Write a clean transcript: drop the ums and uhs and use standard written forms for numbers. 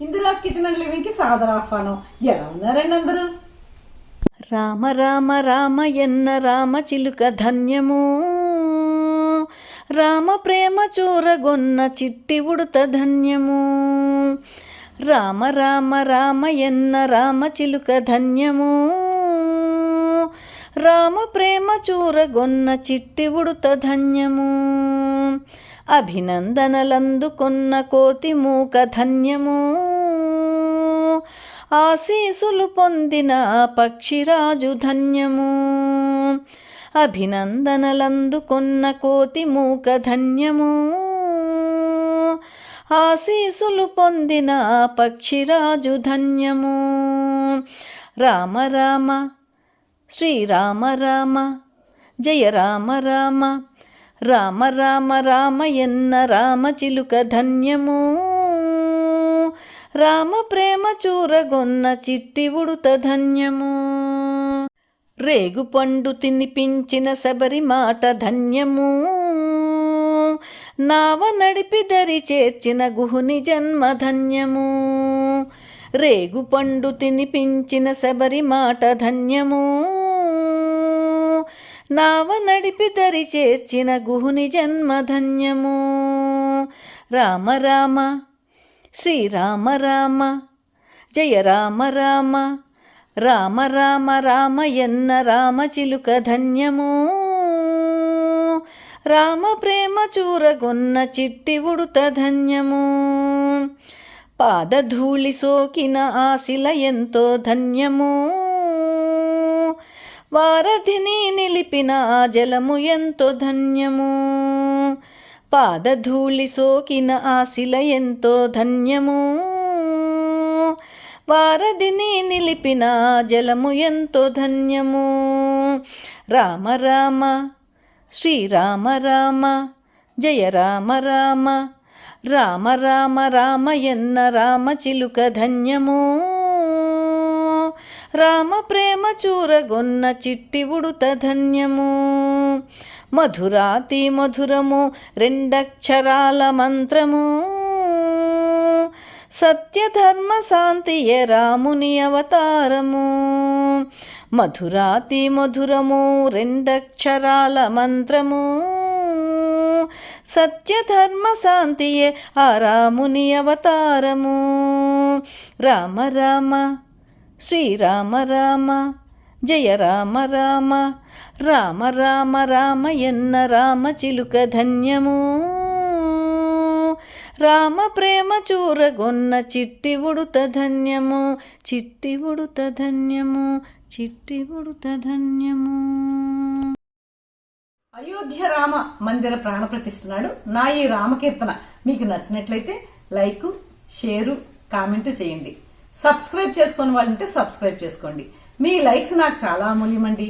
Indira's kitchen and living కి సాదర ఆహ్వానం. ఎలా ఉన్నారండి అందరూ? రామ రామ రామయన్న రామ చిలుక ధన్యము, రామ ప్రేమ చూరగొన్న చిట్టి ఉడుత ధన్యము. రామ రామ రామయన్న రామ చిలుక ధన్యము, రామ ప్రేమ చూరగొన్న చిట్టి ఉడుత ధన్యము. అభినందనలందుకొన్న కోతి మూక ధన్యము, ఆశీసులు పొందిన పక్షిరాజు ధన్యము. అభినందనలందుకొన్న కోతి మూక ధన్యము, ఆశీసులు పొందిన పక్షిరాజు ధన్యము. రామ రామ శ్రీరామ రామ జయ రామ రామ, రామ రామ రామయన్న రామ చిలుక ధన్యము, రామ ప్రేమ చూరగొన్న చిట్టి ఉడుత ధన్యము. రేగు పండు తినిపించిన శబరి మాట ధన్యము, నావ నడిపి దరి చేర్చిన గుహుని జన్మ ధన్యము. రేగు పండు తినిపించిన శబరి మాట ధన్యము, నావ నడిపి దరి చేర్చిన గుహుని జన్మ ధన్యము. రామ రామ శ్రీరామ రామ జయ రామ రామ, రామ రామ రామయన్న రామ చిలుక ధన్యము, రామ ప్రేమ చూరగొన్న చిట్టి ఉడుత ధన్యము. పాదధూళి సోకిన ఆశిల ఎంతో ధన్యము, వారధిని నిలిపిన ఆ జలము ఎంతో ధన్యము. పాదధూళి సోకిన ఆశిల ఎంతో ధన్యము, వారధిని నిలిపిన జలము ఎంతో ధన్యము. రామ రామ శ్రీరామ రామ జయ రామ రామ, రామ రామ రామయన్న రామ చిలుక ధన్యము, రామ ప్రేమ చూరగొన్న చిట్టి ఉడుత ధన్యము. మధురాతి మధురము రెండక్షరాల మంత్రము, సత్యధర్మ శాంతియే రాముని అవతారము. మధురాతి మధురము రెండక్షరాల మంత్రము, సత్యధర్మ శాంతియే ఆ రాముని అవతారము. రామ రామ శ్రీరామ రామ జయ రామ రామ, రామ రామ రామయన్న రామ చిలుక ధన్యము, రామ ప్రేమ చూరగొన్న చిట్టి ఉడుత ధన్యము. చిట్టి ఉడుత ధన్యము, చిట్టి ఉడుత ధన్యము. అయోధ్య రామ మందిర ప్రాణ ప్రతిష్ఠనాడు నా ఈ రామకీర్తన మీకు నచ్చినట్లయితే లైక్, షేరు, కామెంట్ చేయండి. సబ్స్క్రైబ్ చేసుకుని వాళ్ళంటే సబ్స్క్రైబ్ చేసుకోండి. మీ లైక్స్ నాకు చాలా అమూల్యమండి.